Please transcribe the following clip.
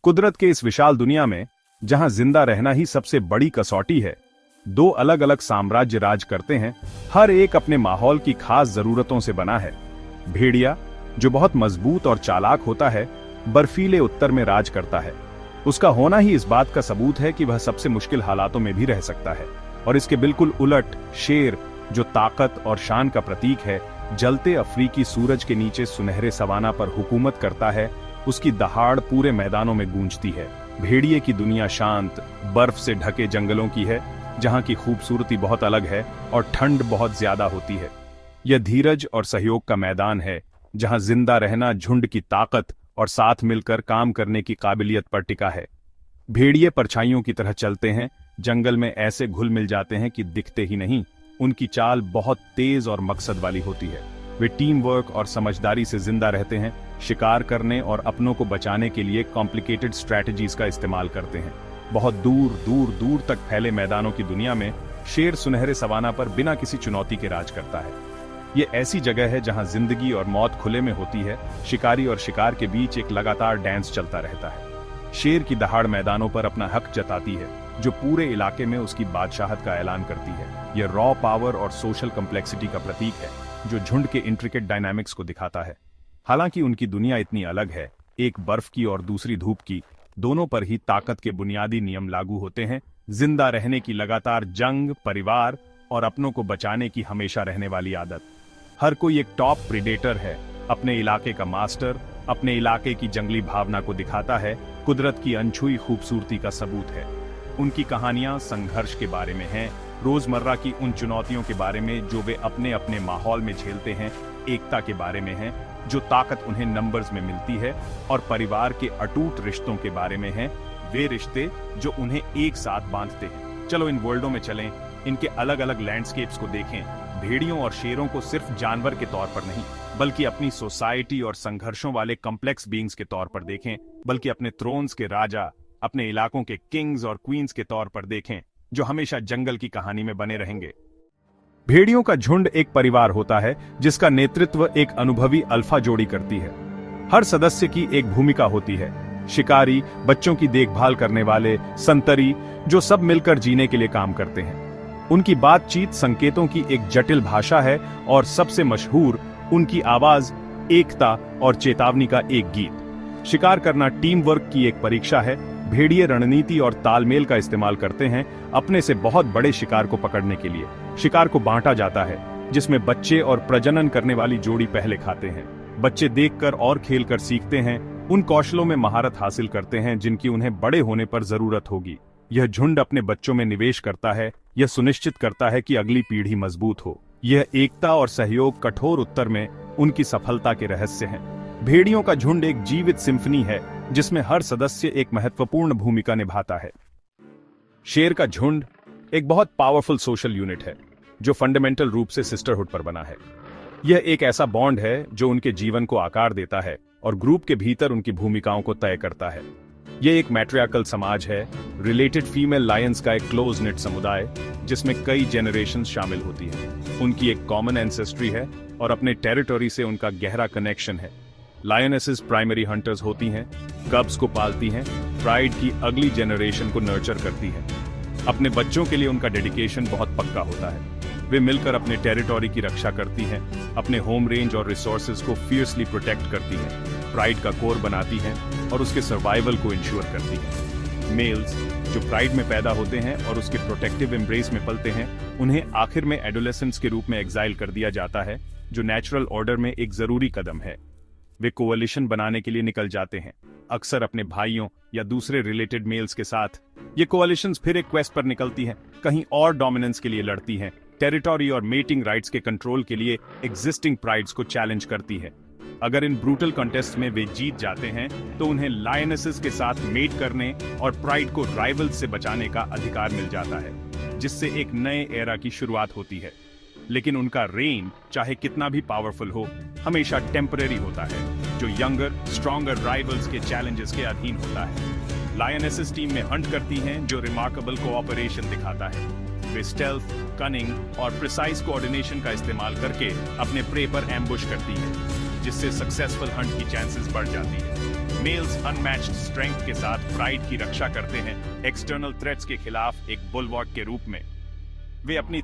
कुदरत के इस विशाल दुनिया में जहां जिंदा रहना ही सबसे बड़ी कसौटी है, दो अलग अलग साम्राज्य राज करते हैं। हर एक अपने माहौल की खास जरूरतों से बना है। भेड़िया, जो बहुत मजबूत और चालाक होता है, बर्फीले उत्तर में राज करता है। उसका होना ही इस बात का सबूत है कि वह सबसे मुश्किल हालातों में भी रह सकता है। और इसके बिल्कुल उलट शेर, जो ताकत और शान का प्रतीक है, जलते अफ्रीकी सूरज के नीचे सुनहरे सवाना पर हुकूमत करता है। उसकी दहाड़ पूरे मैदानों में गूंजती है। भेड़िए की दुनिया शांत, बर्फ से ढके जंगलों की है, जहां की खूबसूरती बहुत अलग है और ठंड बहुत ज्यादा होती है। यह धीरज और सहयोग का मैदान है, जहां जिंदा रहना झुंड की ताकत और साथ मिलकर काम करने की काबिलियत पर टिका है। भेड़िए परछाइयों की तरह चलते हैं, जंगल में ऐसे घुल मिल जाते हैं कि दिखते ही नहीं। उनकी चाल बहुत तेज और मकसद वाली होती है। वे टीम वर्क और समझदारी से जिंदा रहते हैं, शिकार करने और अपनों को बचाने के लिए कॉम्प्लिकेटेड स्ट्रैटेजीज का इस्तेमाल करते हैं। बहुत दूर दूर दूर तक फैले मैदानों की दुनिया में शेर सुनहरे सवाना पर बिना किसी चुनौती के राज करता है। ये ऐसी जगह है जहां जिंदगी और मौत खुले में होती है। शिकारी और शिकार के बीच एक लगातार डांस चलता रहता है। शेर की दहाड़ मैदानों पर अपना हक जताती है, जो पूरे इलाके में उसकी बादशाहत का ऐलान करती है। यह रॉ पावर और सोशल कॉम्प्लेक्सिटी का प्रतीक है, जो झुंड के इंट्रिकेट डायनामिक्स को दिखाता है। हालांकि उनकी दुनिया इतनी अलग है, एक बर्फ की और दूसरी धूप की, दोनों पर ही ताकत के बुनियादी नियम लागू होते हैं। जिंदा रहने की लगातार जंग, परिवार और अपनों को बचाने की हमेशा रहने वाली आदत। हर कोई एक टॉप प्रीडेटर है, अपने इलाके का मास्टर, अपने इलाके की जंगली भावना को दिखाता है, कुदरत की अनछुई खूबसूरती का सबूत है। उनकी कहानियां संघर्ष के बारे में हैं, रोजमर्रा की उन चुनौतियों के बारे में जो वे अपने अपने माहौल में झेलते हैं, एकता के बारे में है, जो ताकत उन्हें नंबर्स में मिलती है, और परिवार के अटूट रिश्तों के बारे में हैं, वे रिश्ते जो उन्हें एक साथ बांधते हैं। चलो इन वर्ल्डों में चलें, इनके अलग अलग लैंडस्केप्स को देखें। भेड़ियों और शेरों को सिर्फ जानवर के तौर पर नहीं, बल्कि अपनी सोसाइटी और संघर्षों वाले कॉम्प्लेक्स बीइंग्स के तौर पर देखें, बल्कि अपने थ्रोन्स के राजा, अपने इलाकों के किंग्स और क्वींस के तौर पर देखें, जो हमेशा जंगल की कहानी में बने रहेंगे। भेड़ियों का झुंड एक परिवार होता है, जिसका नेतृत्व एक अनुभवी अल्फा जोड़ी करती है। हर सदस्य की एक भूमिका होती है। शिकारी, बच्चों की देखभाल करने वाले, संतरी, जो सब मिलकर जीने के लिए काम करते हैं। उनकी बातचीत संकेतों की एक जटिल भाषा है, और सबसे मशहूर उनकी आवाज, एकता और चेतावनी का एक गीत। शिकार करना टीम वर्क की एक परीक्षा है। भेड़िए रणनीति और तालमेल का इस्तेमाल करते हैं अपने से बहुत बड़े शिकार को पकड़ने के लिए। शिकार को बांटा जाता है, जिसमें बच्चे और प्रजनन करने वाली जोड़ी पहले खाते हैं। बच्चे देखकर और खेलकर सीखते हैं, उन कौशलों में महारत हासिल करते हैं जिनकी उन्हें बड़े होने पर जरूरत होगी। यह झुंड अपने बच्चों में निवेश करता है, यह सुनिश्चित करता है कि अगली पीढ़ी मजबूत हो। यह एकता और सहयोग कठोर उत्तर में उनकी सफलता के रहस्य हैं। भेड़ियों का झुंड एक जीवित सिम्फनी है, जिसमें हर सदस्य एक महत्वपूर्ण भूमिका निभाता है। शेर का झुंड एक बहुत पावरफुल सोशल यूनिट है, जो फंडामेंटल रूप से सिस्टरहुड पर बना है। यह एक ऐसा बॉन्ड है जो उनके जीवन को आकार देता है और ग्रुप के भीतर उनकी भूमिकाओं को तय करता है। यह एक मैट्रियार्कल समाज है, रिलेटेड फीमेल लायंस का एक क्लोज नेट समुदाय, जिसमें कई जनरेशंस शामिल होती हैं। उनकी एक कॉमन एंसेस्ट्री है और अपने टेरिटरी से उनका गहरा कनेक्शन है। लायनेसेस प्राइमरी हंटर्स होती हैं, कब्स को पालती हैं, प्राइड की अगली जनरेशन को नर्चर करती हैं। अपने बच्चों के लिए उनका डेडिकेशन बहुत पक्का होता है। वे मिलकर अपने टेरिटरी की रक्षा करती हैं, अपने होम रेंज और रिसोर्सेज को फियर्सली प्रोटेक्ट करती हैं, प्राइड का कोर बनाती हैं और उसके सर्वाइवल को इंश्योर करती हैं। मेल्स, जो प्राइड में पैदा होते हैं और उसके प्रोटेक्टिव एम्ब्रेस में पलते हैं, उन्हें आखिर में एडोलेसेंस के रूप में एग्जाइल कर दिया जाता है, जो नेचुरल ऑर्डर में एक जरूरी कदम है। वे कोalition बनाने के लिए निकल जाते हैं, अक्सर अपने भाइयों या दूसरे रिलेटेड मेल्स के साथ। ये कोalitions फिर एक क्वेस्ट पर निकलती हैं, कहीं और डोमिनेंस के लिए लड़ती हैं, टेरिटरी और मेटिंग राइट्स के कंट्रोल के लिए एग्जिस्टिंग प्राइड्स को चैलेंज करती है। अगर इन ब्रूटल कंटेस्ट में वे जीत जाते हैं, तो उन्हें लायनेसेस के साथ मेट करने और प्राइड को राइवल्स से बचाने का अधिकार मिल जाता है, जिससे एक नए एरा की शुरुआत होती है। लेकिन उनका रेन, चाहे कितना भी पावरफुल हो, हमेशा टेम्परेरी होता है, जो यंगर स्ट्रॉन्गर राइवल्स के चैलेंजेस के अधीन होता है। लायनेसेस टीम में हंट करती हैं, जो रिमार्केबल कोऑपरेशन दिखाता है। वे स्टेल्थ, कनिंग और प्रिसाइज कोऑर्डिनेशन का इस्तेमाल करके अपने प्रे पर एम्बुश करती हैं, जिससे सक्सेसफुल हंट की चांसेस बढ़ जाती है। मेल्स अनमैच्ड स्ट्रेंथ के साथ प्राइड की रक्षा करते हैं, एक्सटर्नल थ्रेट्स के खिलाफ एक बुलवॉक के रूप में। वे अपनी